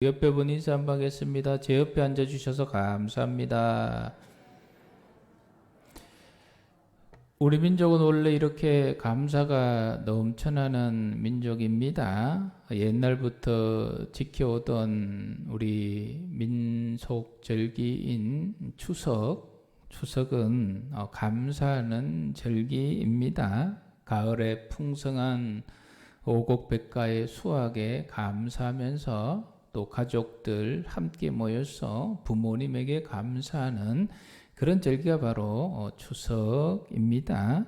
옆에 분 인사 한번 하겠습니다. 제 옆에 앉아주셔서 감사합니다. 우리 민족은 원래 이렇게 감사가 넘쳐나는 민족입니다. 옛날부터 지켜오던 우리 민속 절기인 추석은 감사하는 절기입니다. 가을에 풍성한 오곡백과의 수확에 감사하면서 또 가족들 함께 모여서 부모님에게 감사하는 그런 절기가 바로 추석입니다.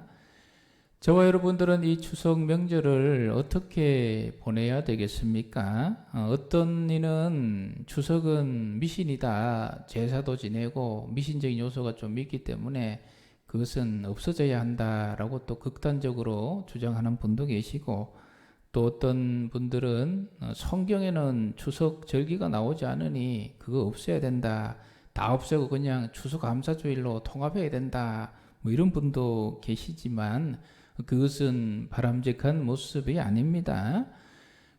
저와 여러분들은 이 추석 명절을 어떻게 보내야 되겠습니까? 어떤 이는 추석은 미신이다, 제사도 지내고 미신적인 요소가 좀 있기 때문에 그것은 없어져야 한다라고 또 극단적으로 주장하는 분도 계시고, 또 어떤 분들은 성경에는 추석 절기가 나오지 않으니 그거 없애야 된다, 다 없애고 그냥 추수감사주일로 통합해야 된다, 뭐 이런 분도 계시지만 그것은 바람직한 모습이 아닙니다.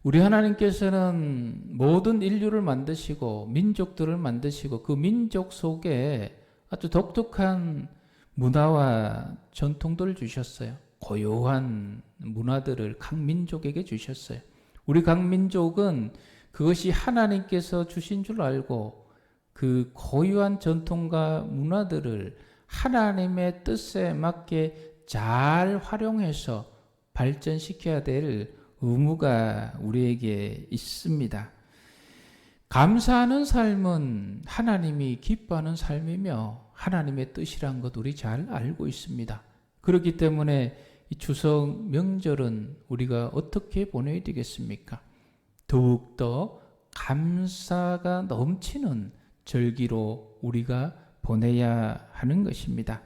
우리 하나님께서는 모든 인류를 만드시고 민족들을 만드시고 그 민족 속에 아주 독특한 문화와 전통들을 주셨어요. 고요한 문화들을 각 민족에게 주셨어요. 우리 각 민족은 그것이 하나님께서 주신 줄 알고 그 고유한 전통과 문화들을 하나님의 뜻에 맞게 잘 활용해서 발전시켜야 될 의무가 우리에게 있습니다. 감사하는 삶은 하나님이 기뻐하는 삶이며 하나님의 뜻이란 것 우리 잘 알고 있습니다. 그렇기 때문에 이 추석 명절은 우리가 어떻게 보내야 되겠습니까? 더욱더 감사가 넘치는 절기로 우리가 보내야 하는 것입니다.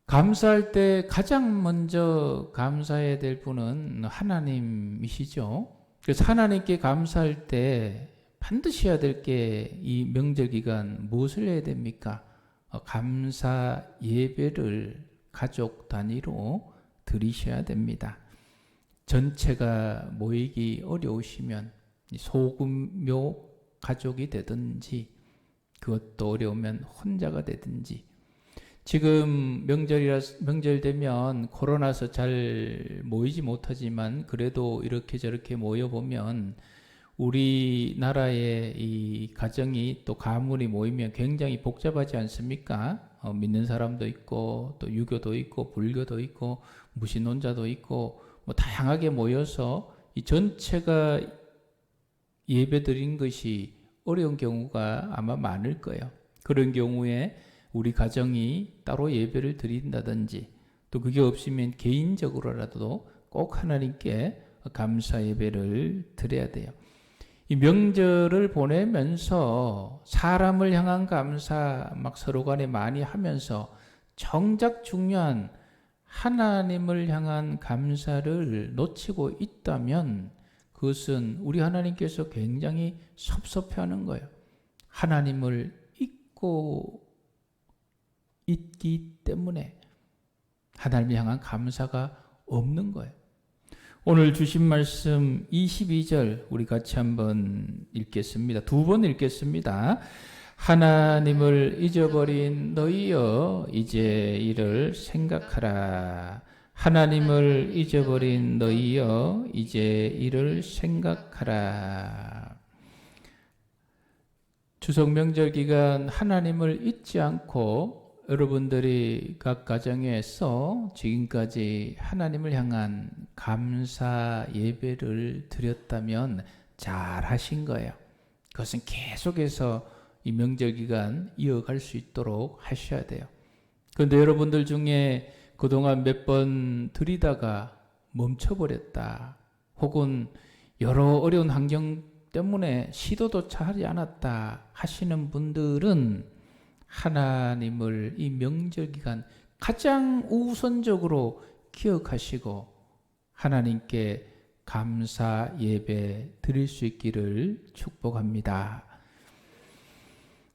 감사할 때 가장 먼저 감사해야 될 분은 하나님이시죠. 그래서 하나님께 감사할 때 반드시 해야 될 게 이 명절 기간 무엇을 해야 됩니까? 감사 예배를 가족 단위로 드리셔야 됩니다. 전체가 모이기 어려우시면 소규모 가족이 되든지, 그것도 어려우면 혼자가 되든지. 지금 명절 되면 코로나서 잘 모이지 못하지만 그래도 이렇게 저렇게 모여보면 우리나라의 이 가정이 또 가문이 모이면 굉장히 복잡하지 않습니까? 믿는 사람도 있고 또 유교도 있고 불교도 있고 무신론자도 있고 뭐 다양하게 모여서 이 전체가 예배드린 것이 어려운 경우가 아마 많을 거예요. 그런 경우에 우리 가정이 따로 예배를 드린다든지, 또 그게 없으면 개인적으로라도 꼭 하나님께 감사 예배를 드려야 돼요. 이 명절을 보내면서 사람을 향한 감사 막 서로 간에 많이 하면서 정작 중요한 하나님을 향한 감사를 놓치고 있다면 그것은 우리 하나님께서 굉장히 섭섭해하는 거예요. 하나님을 잊고 있기 때문에 하나님을 향한 감사가 없는 거예요. 오늘 주신 말씀 22절 우리 같이 한번 읽겠습니다. 두 번 읽겠습니다. 하나님을 잊어버린 너희여 이제 이를 생각하라. 하나님을 잊어버린 너희여 이제 이를 생각하라. 추석 명절 기간 하나님을 잊지 않고 여러분들이 각 가정에서 지금까지 하나님을 향한 감사 예배를 드렸다면 잘 하신 거예요. 그것은 계속해서 이 명절 기간 이어갈 수 있도록 하셔야 돼요. 그런데 여러분들 중에 그동안 몇 번 드리다가 멈춰버렸다, 혹은 여러 어려운 환경 때문에 시도도 하지 않았다 하시는 분들은 하나님을 이 명절 기간 가장 우선적으로 기억하시고 하나님께 감사 예배 드릴 수 있기를 축복합니다.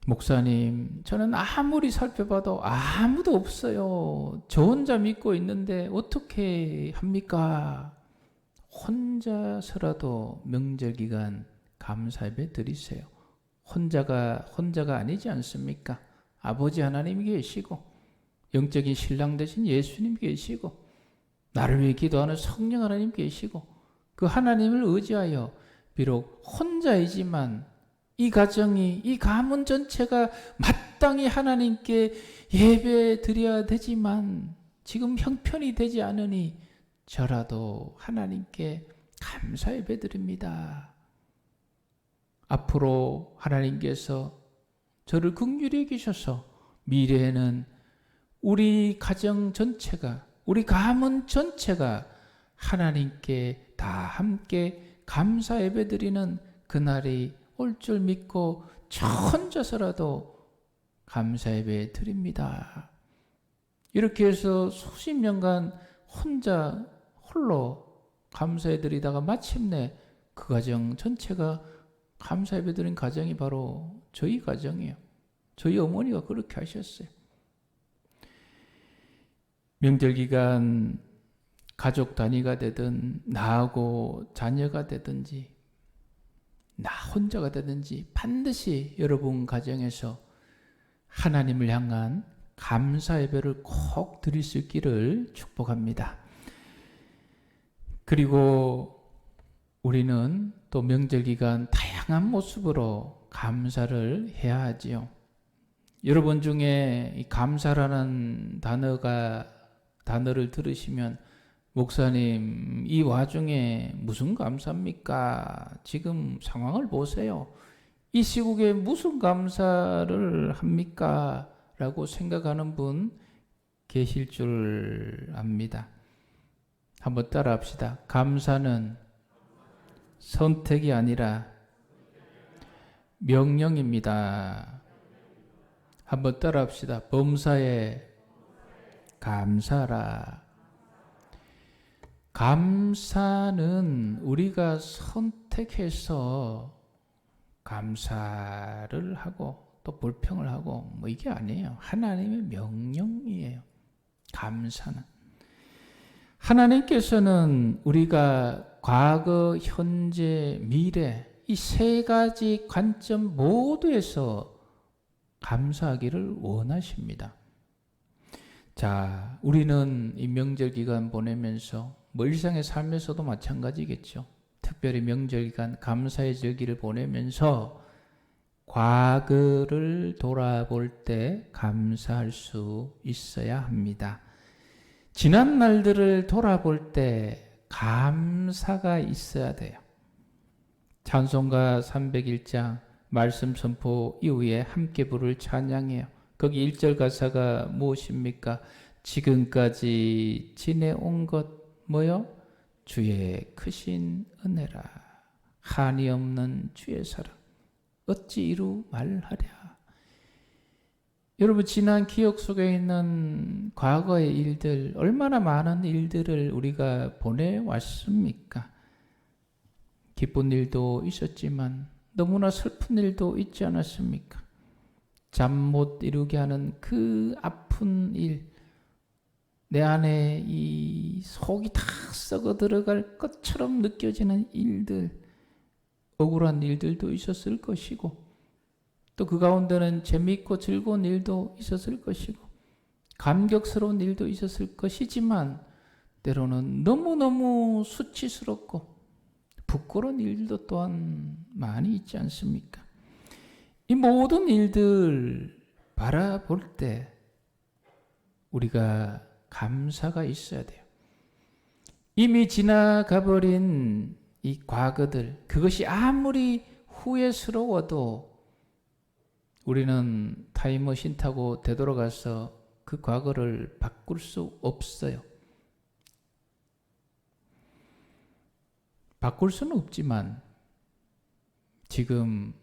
목사님, 저는 아무리 살펴봐도 아무도 없어요. 저 혼자 믿고 있는데 어떻게 합니까? 혼자서라도 명절 기간 감사 예배 드리세요. 혼자가 아니지 않습니까? 아버지 하나님이 계시고 영적인 신랑 되신 예수님 계시고 나를 위해 기도하는 성령 하나님 계시고 그 하나님을 의지하여 비록 혼자이지만 이 가정이, 이 가문 전체가 마땅히 하나님께 예배 드려야 되지만 지금 형편이 되지 않으니 저라도 하나님께 감사 예배 드립니다. 앞으로 하나님께서 저를 긍휼히 여기셔서 미래에는 우리 가정 전체가, 우리 가문 전체가 하나님께 다 함께 감사 예배 드리는 그날이 올 줄 믿고 저 혼자서라도 감사 예배 드립니다. 이렇게 해서 수십 년간 홀로 감사해 드리다가 마침내 그 가정 전체가 감사 예배 드린 가정이 바로 저희 가정이에요. 저희 어머니가 그렇게 하셨어요. 명절 기간 가족 단위가 되든 나하고 자녀가 되든지 나 혼자가 되든지 반드시 여러분 가정에서 하나님을 향한 감사 예배를 꼭 드릴 수 있기를 축복합니다. 그리고 우리는 또 명절 기간 다양한 모습으로 감사를 해야 하지요. 여러분 중에 이 감사라는 단어를 들으시면 목사님, 이 와중에 무슨 감사입니까? 지금 상황을 보세요. 이 시국에 무슨 감사를 합니까? 라고 생각하는 분 계실 줄 압니다. 한번 따라 합시다. 감사는 선택이 아니라 명령입니다. 한번 따라 합시다. 범사에 감사라. 감사는 우리가 선택해서 감사를 하고 또 불평을 하고 뭐 이게 아니에요. 하나님의 명령이에요. 감사는. 하나님께서는 우리가 과거, 현재, 미래 이 세 가지 관점 모두에서 감사하기를 원하십니다. 자, 우리는 이 명절 기간 보내면서 뭐 일상의 삶에서도 마찬가지겠죠. 특별히 명절 기간 감사의 절기를 보내면서 과거를 돌아볼 때 감사할 수 있어야 합니다. 지난 날들을 돌아볼 때 감사가 있어야 돼요. 찬송가 301장 말씀 선포 이후에 함께 부를 찬양이에요. 거기 1절 가사가 무엇입니까? 지금까지 지내온 것 뭐요? 주의 크신 은혜라. 한이 없는 주의 사랑 어찌 이루 말하랴. 여러분 지난 기억 속에 있는 과거의 일들 얼마나 많은 일들을 우리가 보내왔습니까? 기쁜 일도 있었지만 너무나 슬픈 일도 있지 않았습니까? 잠 못 이루게 하는 그 아픈 일, 내 안에 이 속이 다 썩어 들어갈 것처럼 느껴지는 일들, 억울한 일들도 있었을 것이고 또 그 가운데는 재미있고 즐거운 일도 있었을 것이고 감격스러운 일도 있었을 것이지만 때로는 너무너무 수치스럽고 부끄러운 일도 또한 많이 있지 않습니까? 이 모든 일들 바라볼 때 우리가 감사가 있어야 돼요. 이미 지나가버린 이 과거들, 그것이 아무리 후회스러워도 우리는 타임머신 타고 되돌아가서 그 과거를 바꿀 수 없어요. 바꿀 수는 없지만 지금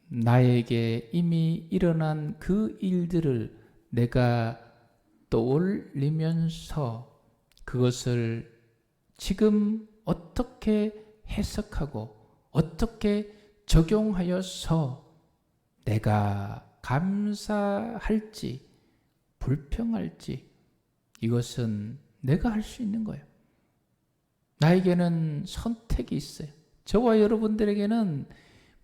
나에게 이미 일어난 그 일들을 내가 떠올리면서 그것을 지금 어떻게 해석하고 어떻게 적용하여서 내가 감사할지 불평할지 이것은 내가 할 수 있는 거예요. 나에게는 선택이 있어요. 저와 여러분들에게는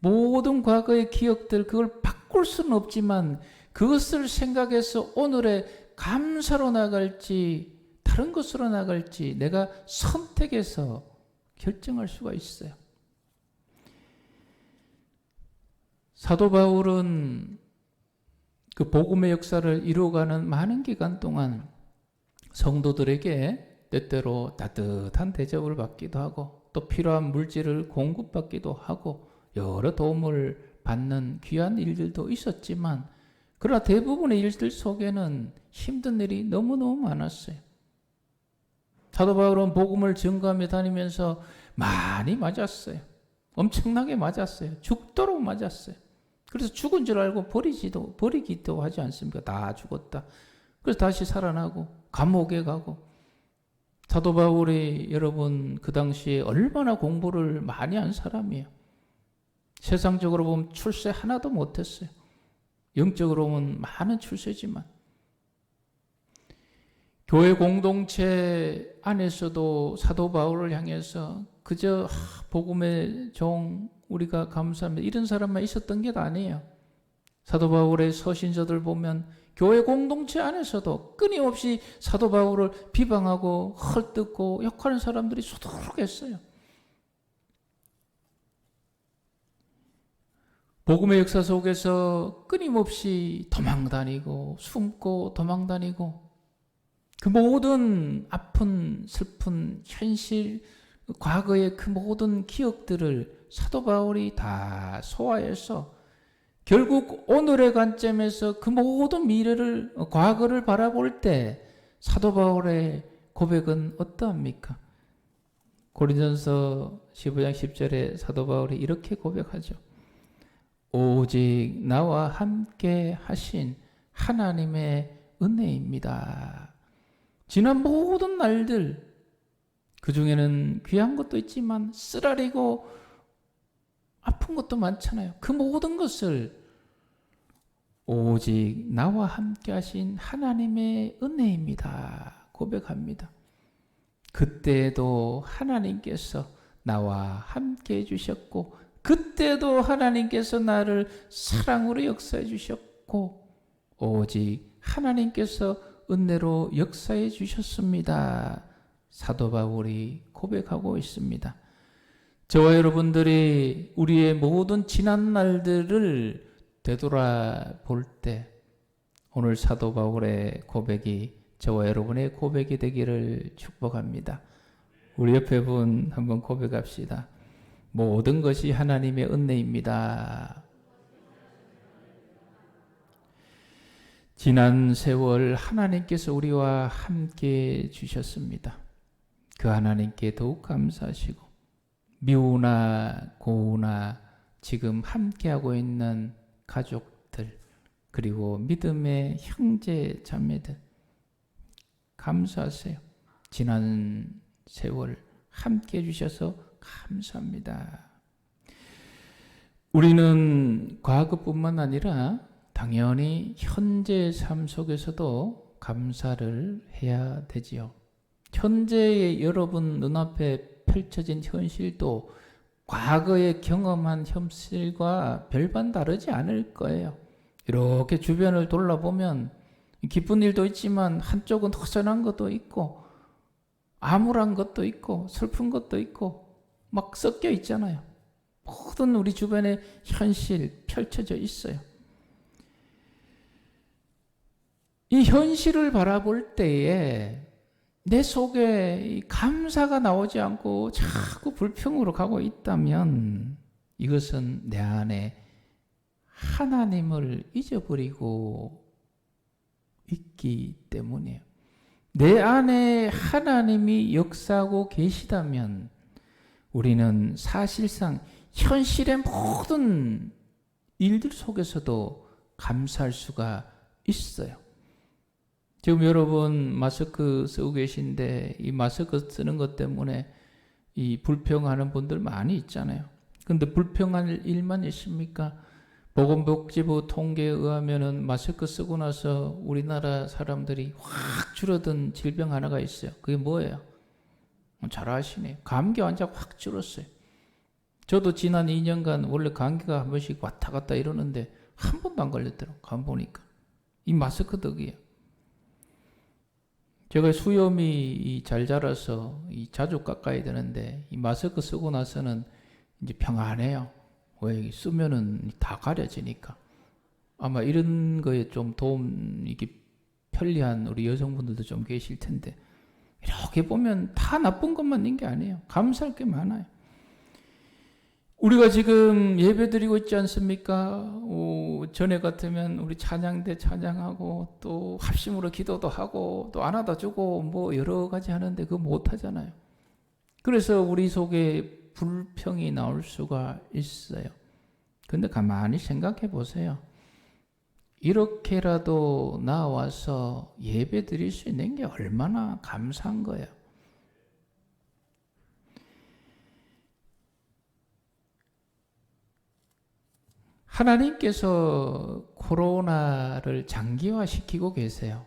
모든 과거의 기억들, 그걸 바꿀 수는 없지만 그것을 생각해서 오늘의 감사로 나갈지 다른 것으로 나갈지 내가 선택해서 결정할 수가 있어요. 사도 바울은 그 복음의 역사를 이루어가는 많은 기간 동안 성도들에게 때때로 따뜻한 대접을 받기도 하고 또 필요한 물질을 공급받기도 하고 여러 도움을 받는 귀한 일들도 있었지만 그러나 대부분의 일들 속에는 힘든 일이 너무너무 많았어요. 사도 바울은 복음을 증거하며 다니면서 많이 맞았어요. 엄청나게 맞았어요. 죽도록 맞았어요. 그래서 죽은 줄 알고 버리기도 하지 않습니까? 다 죽었다. 그래서 다시 살아나고 감옥에 가고. 사도 바울이 여러분 그 당시에 얼마나 공부를 많이 한 사람이에요. 세상적으로 보면 출세 하나도 못했어요. 영적으로 보면 많은 출세지만 교회 공동체 안에서도 사도 바울을 향해서 그저 복음의 종 우리가 감사합니다 이런 사람만 있었던 게 아니에요. 사도 바울의 서신서들 보면 교회 공동체 안에서도 끊임없이 사도 바울을 비방하고 헐뜯고 욕하는 사람들이 수두룩했어요. 복음의 역사 속에서 끊임없이 도망다니고 숨고 도망다니고 그 모든 아픈 슬픈 현실 과거의 그 모든 기억들을 사도 바울이 다 소화해서 결국 오늘의 관점에서 그 모든 미래를 과거를 바라볼 때 사도 바울의 고백은 어떠합니까? 고린도전서 15장 10절에 사도 바울이 이렇게 고백하죠. 오직 나와 함께 하신 하나님의 은혜입니다. 지난 모든 날들 그 중에는 귀한 것도 있지만 쓰라리고 아픈 것도 많잖아요. 그 모든 것을 오직 나와 함께 하신 하나님의 은혜입니다. 고백합니다. 그때도 하나님께서 나와 함께 해주셨고 그때도 하나님께서 나를 사랑으로 역사해 주셨고 오직 하나님께서 은혜로 역사해 주셨습니다. 사도 바울이 고백하고 있습니다. 저와 여러분들이 우리의 모든 지난 날들을 되돌아볼 때 오늘 사도 바울의 고백이 저와 여러분의 고백이 되기를 축복합니다. 우리 옆에 분 한번 고백합시다. 모든 것이 하나님의 은혜입니다. 지난 세월 하나님께서 우리와 함께 주셨습니다. 그 하나님께 더욱 감사하시고 미우나 고우나 지금 함께하고 있는 가족들 그리고 믿음의 형제 자매들 감사하세요. 지난 세월 함께 해주셔서 감사합니다. 우리는 과거뿐만 아니라 당연히 현재의 삶 속에서도 감사를 해야 되지요. 현재의 여러분 눈앞에 펼쳐진 현실도 과거에 경험한 현실과 별반 다르지 않을 거예요. 이렇게 주변을 돌아보면 기쁜 일도 있지만 한쪽은 허전한 것도 있고 암울한 것도 있고 슬픈 것도 있고 막 섞여 있잖아요. 모든 우리 주변에 현실 펼쳐져 있어요. 이 현실을 바라볼 때에 내 속에 감사가 나오지 않고 자꾸 불평으로 가고 있다면 이것은 내 안에 하나님을 잊어버리고 있기 때문이에요. 내 안에 하나님이 역사하고 계시다면 우리는 사실상 현실의 모든 일들 속에서도 감사할 수가 있어요. 지금 여러분 마스크 쓰고 계신데 이 마스크 쓰는 것 때문에 이 불평하는 분들 많이 있잖아요. 근데 불평할 일만 있습니까? 보건복지부 통계에 의하면은 마스크 쓰고 나서 우리나라 사람들이 확 줄어든 질병 하나가 있어요. 그게 뭐예요? 잘 아시네요. 감기 환자가 확 줄었어요. 저도 지난 2년간 원래 감기가 한 번씩 왔다 갔다 이러는데 한 번도 안 걸렸더라고요. 간 보니까. 이 마스크 덕이에요. 제가 수염이 잘 자라서 자주 깎아야 되는데 이 마스크 쓰고 나서는 이제 평안해요. 왜 쓰면은 다 가려지니까. 아마 이런 거에 좀 이게 편리한 우리 여성분들도 좀 계실 텐데 이렇게 보면 다 나쁜 것만 있는 게 아니에요. 감사할 게 많아요. 우리가 지금 예배 드리고 있지 않습니까? 전에 같으면 우리 찬양대 찬양하고 또 합심으로 기도도 하고 또 안아다 주고 뭐 여러 가지 하는데 그거 못 하잖아요. 그래서 우리 속에 불평이 나올 수가 있어요. 근데 가만히 생각해 보세요. 이렇게라도 나와서 예배 드릴 수 있는 게 얼마나 감사한 거예요. 하나님께서 코로나를 장기화시키고 계세요.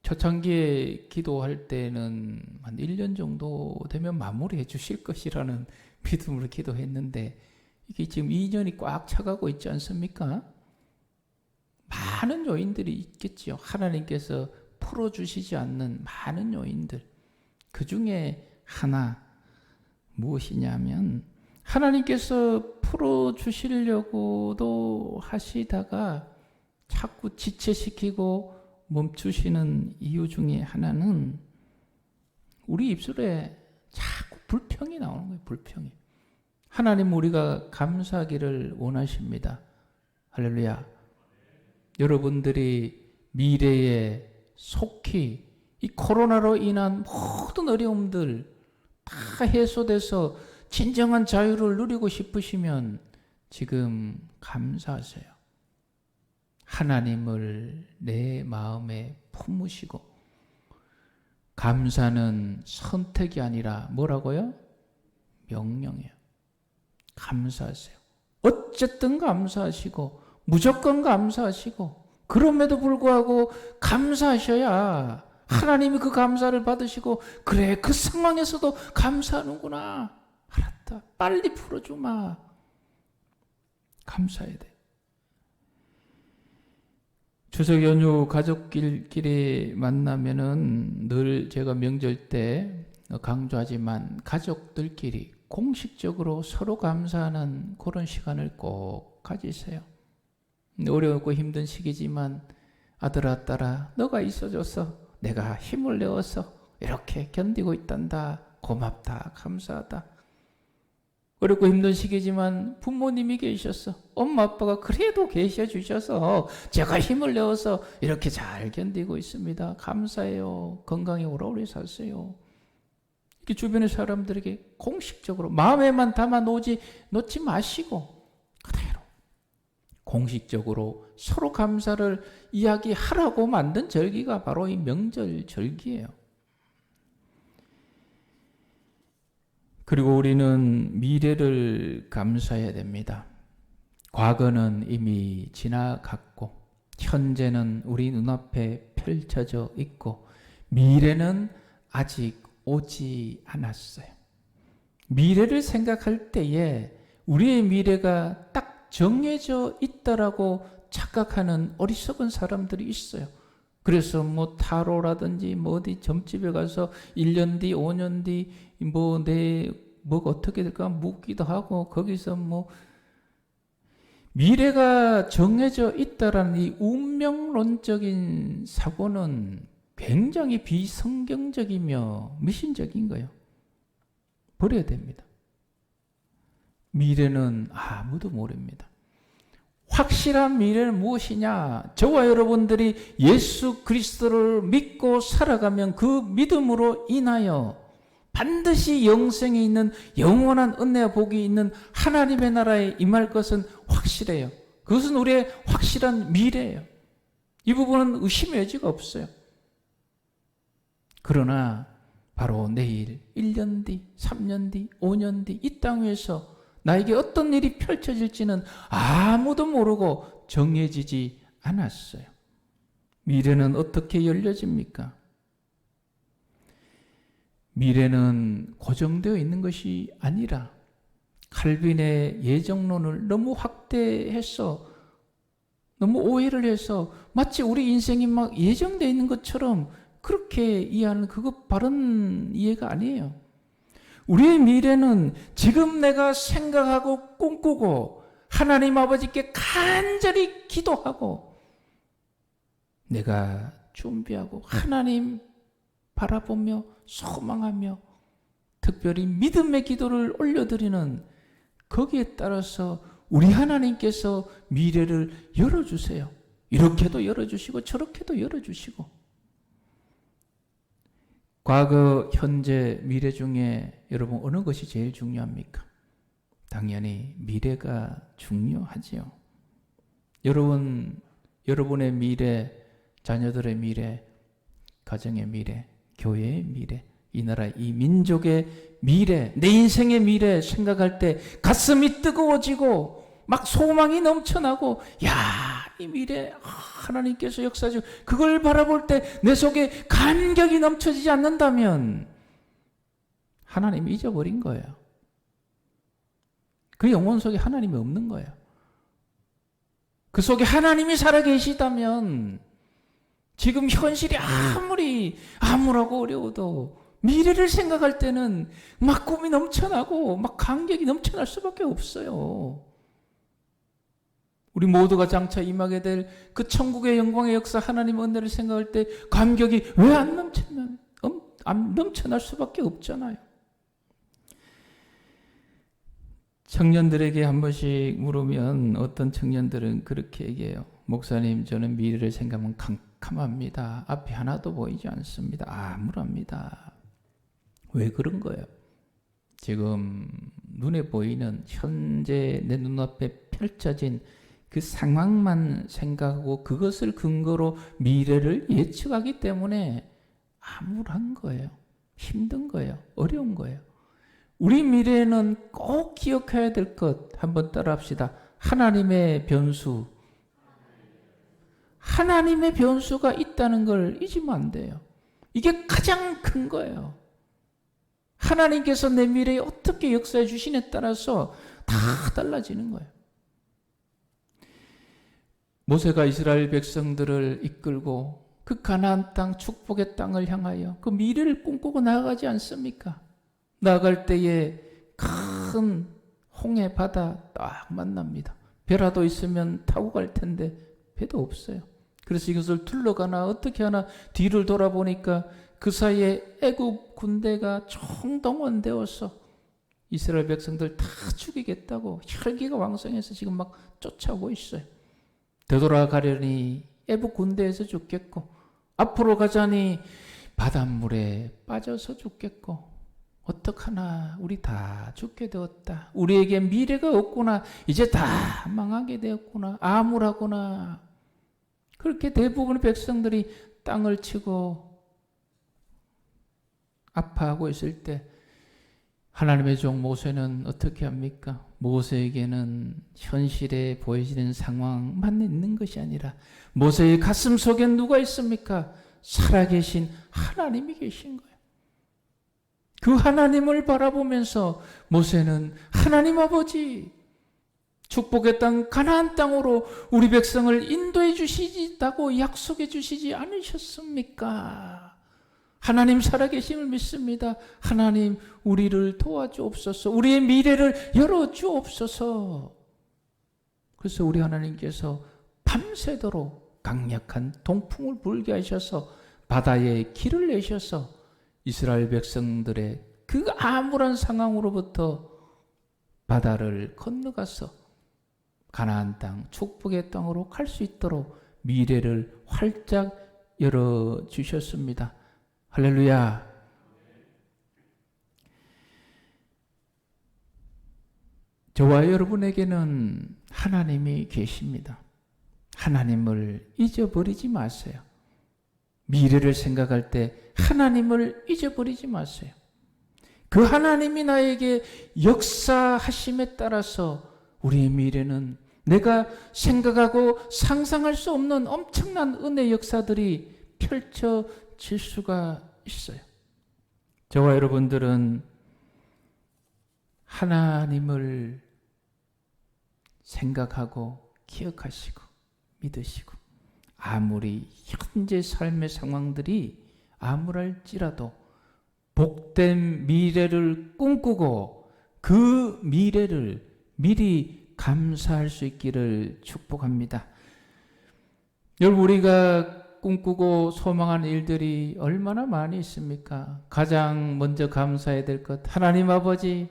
초창기에 기도할 때는 한 1년 정도 되면 마무리해 주실 것이라는 믿음으로 기도했는데 이게 지금 2년이 꽉 차가고 있지 않습니까? 많은 요인들이 있겠죠. 하나님께서 풀어주시지 않는 많은 요인들. 그 중에 하나 무엇이냐면 하나님께서 풀어주시려고도 하시다가 자꾸 지체시키고 멈추시는 이유 중에 하나는 우리 입술에 자꾸 불평이 나오는 거예요. 불평이. 하나님 우리가 감사하기를 원하십니다. 할렐루야. 여러분들이 미래에 속히 이 코로나로 인한 모든 어려움들 다 해소돼서 진정한 자유를 누리고 싶으시면 지금 감사하세요. 하나님을 내 마음에 품으시고 감사는 선택이 아니라 뭐라고요? 명령이에요. 감사하세요. 어쨌든 감사하시고 무조건 감사하시고 그럼에도 불구하고 감사하셔야 하나님이 그 감사를 받으시고 그래 그 상황에서도 감사하는구나. 알았다. 빨리 풀어주마. 감사해야 돼. 추석 연휴 가족끼리 만나면은 늘 제가 명절 때 강조하지만 가족들끼리 공식적으로 서로 감사하는 그런 시간을 꼭 가지세요. 어렵고 힘든 시기지만 아들아 딸아 너가 있어줘서 내가 힘을 내어서 이렇게 견디고 있단다. 고맙다. 감사하다. 어렵고 힘든 시기지만 부모님이 계셔서 엄마 아빠가 그래도 계셔 주셔서 제가 힘을 내어서 이렇게 잘 견디고 있습니다. 감사해요. 건강히 오래오래 사세요. 이렇게 주변의 사람들에게 공식적으로 마음에만 담아 놓지 마시고 그대로 공식적으로 서로 감사를 이야기하라고 만든 절기가 바로 이 명절 절기예요. 그리고 우리는 미래를 감사해야 됩니다. 과거는 이미 지나갔고 현재는 우리 눈앞에 펼쳐져 있고 미래는 아직 오지 않았어요. 미래를 생각할 때에 우리의 미래가 딱 정해져 있다라고 착각하는 어리석은 사람들이 있어요. 그래서 뭐 타로라든지 뭐 어디 점집에 가서 1년 뒤, 5년 뒤 뭐가 어떻게 될까 묻기도 하고 거기서 뭐 미래가 정해져 있다라는 이 운명론적인 사고는 굉장히 비성경적이며 미신적인 거예요. 버려야 됩니다. 미래는 아무도 모릅니다. 확실한 미래는 무엇이냐? 저와 여러분들이 예수 그리스도를 믿고 살아가면 그 믿음으로 인하여 반드시 영생에 있는 영원한 은혜와 복이 있는 하나님의 나라에 임할 것은 확실해요. 그것은 우리의 확실한 미래예요. 이 부분은 의심의 여지가 없어요. 그러나 바로 내일, 1년 뒤, 3년 뒤, 5년 뒤 이 땅 위에서 나에게 어떤 일이 펼쳐질지는 아무도 모르고 정해지지 않았어요. 미래는 어떻게 열려집니까? 미래는 고정되어 있는 것이 아니라 칼빈의 예정론을 너무 확대해서 너무 오해를 해서 마치 우리 인생이 막 예정되어 있는 것처럼 그렇게 이해하는 그거 바른 이해가 아니에요. 우리의 미래는 지금 내가 생각하고 꿈꾸고 하나님 아버지께 간절히 기도하고 내가 준비하고 하나님 바라보며 소망하며 특별히 믿음의 기도를 올려드리는 거기에 따라서 우리 하나님께서 미래를 열어주세요. 이렇게도 열어주시고 저렇게도 열어주시고 과거, 현재, 미래 중에 여러분 어느 것이 제일 중요합니까? 당연히 미래가 중요하지요. 여러분의 미래, 자녀들의 미래, 가정의 미래, 교회의 미래, 이 나라, 이 민족의 미래, 내 인생의 미래 생각할 때 가슴이 뜨거워지고 막 소망이 넘쳐나고 이 미래 하나님께서 역사하시고 그걸 바라볼 때 내 속에 감격이 넘쳐지지 않는다면 하나님이 잊어버린 거예요. 그 영혼 속에 하나님이 없는 거예요. 그 속에 하나님이 살아계시다면 지금 현실이 아무리 암울하고 어려워도 미래를 생각할 때는 막 꿈이 넘쳐나고 막 감격이 넘쳐날 수밖에 없어요. 우리 모두가 장차 임하게 될 그 천국의 영광의 역사 하나님의 은혜를 생각할 때 감격이 왜 안 넘쳐날 수밖에 없잖아요. 청년들에게 한 번씩 물으면 어떤 청년들은 그렇게 얘기해요. 목사님, 저는 미래를 생각하면 캄캄합니다. 앞이 하나도 보이지 않습니다. 암울합니다. 왜 그런 거예요? 지금 눈에 보이는 현재 내 눈앞에 펼쳐진 그 상황만 생각하고 그것을 근거로 미래를 예측하기 때문에 암울한 거예요. 힘든 거예요. 어려운 거예요. 우리 미래에는 꼭 기억해야 될 것 한번 따라합시다. 하나님의 변수. 하나님의 변수가 있다는 걸 잊으면 안 돼요. 이게 가장 큰 거예요. 하나님께서 내 미래에 어떻게 역사해 주시냐에 따라서 다 달라지는 거예요. 모세가 이스라엘 백성들을 이끌고 그 가나안 땅, 축복의 땅을 향하여 그 미래를 꿈꾸고 나아가지 않습니까? 나아갈 때에 큰 홍해 바다 딱 만납니다. 배라도 있으면 타고 갈 텐데 배도 없어요. 그래서 이것을 둘러가나 어떻게 하나 뒤를 돌아보니까 그 사이에 애굽 군대가 총동원되어서 이스라엘 백성들 다 죽이겠다고 혈기가 왕성해서 지금 막 쫓아오고 있어요. 되돌아가려니 애굽 군대에서 죽겠고 앞으로 가자니 바닷물에 빠져서 죽겠고 어떡하나 우리 다 죽게 되었다. 우리에게 미래가 없구나. 이제 다 망하게 되었구나. 암울하구나. 그렇게 대부분의 백성들이 땅을 치고 아파하고 있을 때 하나님의 종 모세는 어떻게 합니까? 모세에게는 현실에 보여지는 상황만 있는 것이 아니라 모세의 가슴 속에 누가 있습니까? 살아계신 하나님이 계신 거예요. 그 하나님을 바라보면서 모세는 하나님 아버지 축복의 땅 가나안 땅으로 우리 백성을 인도해 주시다고 약속해 주시지 않으셨습니까? 하나님 살아계심을 믿습니다. 하나님 우리를 도와주옵소서. 우리의 미래를 열어주옵소서. 그래서 우리 하나님께서 밤새도록 강력한 동풍을 불게 하셔서 바다에 길을 내셔서 이스라엘 백성들의 그 암울한 상황으로부터 바다를 건너가서 가나안 땅, 축복의 땅으로 갈 수 있도록 미래를 활짝 열어주셨습니다. 할렐루야. 저와 여러분에게는 하나님이 계십니다. 하나님을 잊어버리지 마세요. 미래를 생각할 때 하나님을 잊어버리지 마세요. 그 하나님이 나에게 역사하심에 따라서 우리의 미래는 내가 생각하고 상상할 수 없는 엄청난 은혜 역사들이 펼쳐질 수가 있어요. 저와 여러분들은 하나님을 생각하고 기억하시고 믿으시고 아무리 현재 삶의 상황들이 암울할지라도 복된 미래를 꿈꾸고 그 미래를 미리 감사할 수 있기를 축복합니다. 여러분, 우리가 꿈꾸고 소망하는 일들이 얼마나 많이 있습니까? 가장 먼저 감사해야 될 것, 하나님 아버지,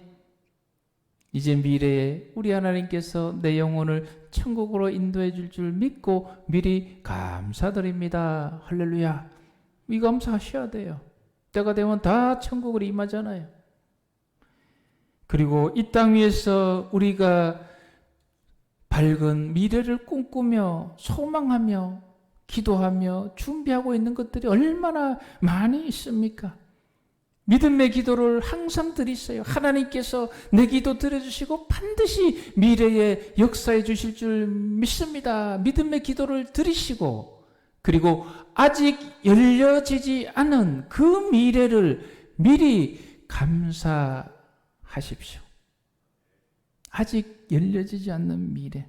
이제 미래에 우리 하나님께서 내 영혼을 천국으로 인도해 줄 믿고 미리 감사드립니다. 할렐루야. 이 감사하셔야 돼요. 때가 되면 다 천국으로 임하잖아요. 그리고 이 땅 위에서 우리가 밝은 미래를 꿈꾸며 소망하며 기도하며 준비하고 있는 것들이 얼마나 많이 있습니까? 믿음의 기도를 항상 드리세요. 하나님께서 내 기도 들어주시고 반드시 미래에 역사해 주실 줄 믿습니다. 믿음의 기도를 드리시고, 그리고 아직 열려지지 않은 그 미래를 미리 감사하십시오. 아직 열려지지 않는 미래.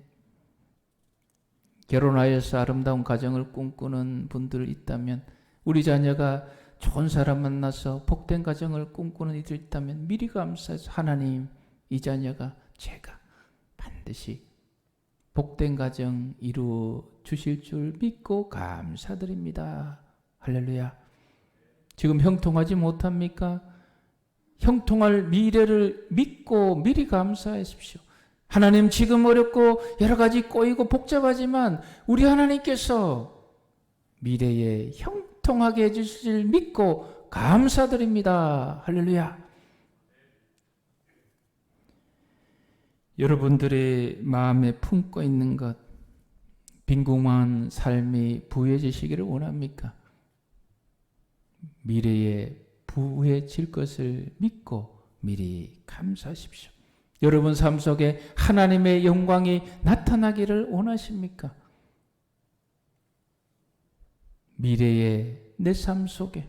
결혼하여서 아름다운 가정을 꿈꾸는 분들 있다면, 우리 자녀가 좋은 사람 만나서 복된 가정을 꿈꾸는 이들 있다면 미리 감사해서, 하나님, 이 자녀가 제가 반드시 복된 가정 이루어 주실 줄 믿고 감사드립니다. 할렐루야. 지금 형통하지 못합니까? 형통할 미래를 믿고 미리 감사하십시오. 하나님, 지금 어렵고 여러 가지 꼬이고 복잡하지만 우리 하나님께서 미래에 형통하게 해주실 줄 믿고 감사드립니다. 할렐루야. 여러분들의 마음에 품고 있는 것, 빈궁한 삶이 부해지시기를 원합니까? 미래에 부해질 것을 믿고 미리 감사하십시오. 여러분 삶 속에 하나님의 영광이 나타나기를 원하십니까? 미래의 내 삶 속에,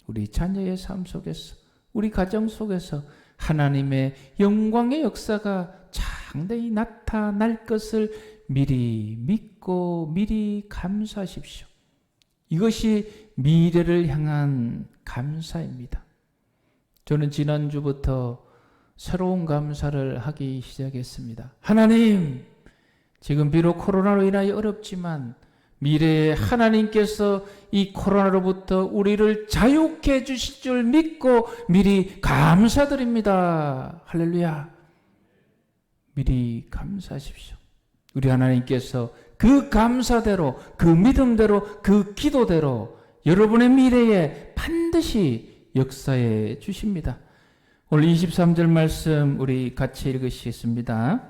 우리 자녀의 삶 속에서, 우리 가정 속에서 하나님의 영광의 역사가 장대히 나타날 것을 미리 믿고 미리 감사하십시오. 이것이 미래를 향한 감사입니다. 저는 지난주부터 새로운 감사를 하기 시작했습니다. 하나님, 지금 비록 코로나로 인하여 어렵지만 미래에 하나님께서 이 코로나로부터 우리를 자유케 해주실 줄 믿고 미리 감사드립니다. 할렐루야. 미리 감사하십시오. 우리 하나님께서 그 감사대로, 그 믿음대로, 그 기도대로 여러분의 미래에 반드시 역사해 주십니다. 오늘 23절 말씀 우리 같이 읽으시겠습니다.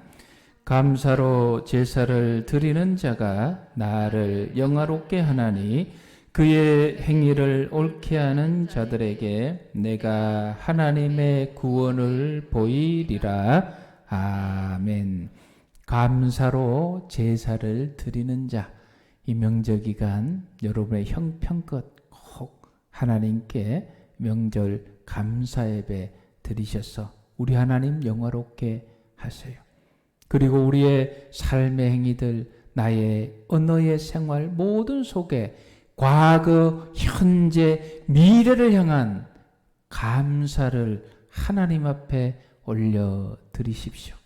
감사로 제사를 드리는 자가 나를 영화롭게 하나니 그의 행위를 옳게 하는 자들에게 내가 하나님의 구원을 보이리라. 아멘. 감사로 제사를 드리는 자, 이 명절기간 여러분의 형편껏 꼭 하나님께 명절 감사 예배 드리셔서 우리 하나님 영화롭게 하세요. 그리고 우리의 삶의 행위들, 나의 언어의 생활 모든 속에 과거, 현재, 미래를 향한 감사를 하나님 앞에 올려드리십시오.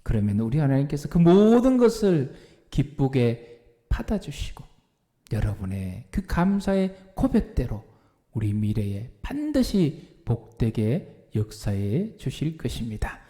그러면 우리 하나님께서 그 모든 것을 기쁘게 받아주시고 여러분의 그 감사의 고백대로 우리 미래에 반드시 복되게 역사해 주실 것입니다.